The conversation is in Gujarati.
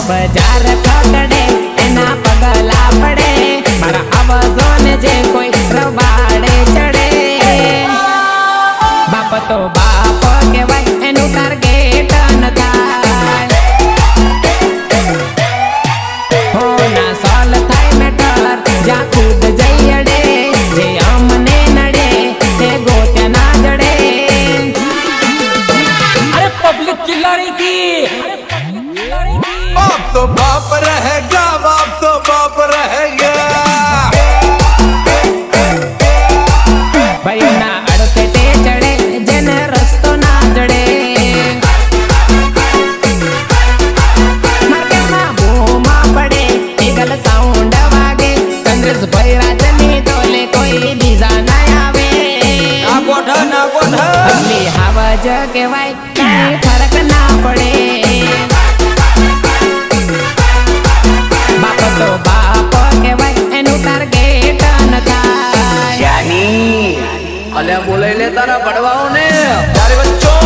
બજાર ખકડે એના પગલા પડે મારા આવાજો ને જે કોઈ રવાડે ચડે બાપ તો બાપ કહેવાય એનું ટાર્ગેટ ન થાય હો ના સોલ થાય મેટર જ્યાં ખુદ જઈ અડે જે અમને નડે તે ગોત્યા ના જડે अरे पब्लिक चिल्ला रही थी बाप तो बाप रहेगा बाप तो बाप रहेगा ભાઈ ના અડતે તે ચડે જેને રસ્તો ના જડે માર્કેટમાં બૂમા પડે ઈગલ સાઉન્ડ વાગે ચંદ્રેશ ભાઈ રાજની તોલે કોઈ બીજા ના આવે અસલી હાવજ કહેવાય કાંઈ ફરક ના પડે બાપ તો બાપ કહેવાય એનું ટાર્ગેટ ન થાય अले बोले ले तारा बड़वाओ ने प्यारे बच्चों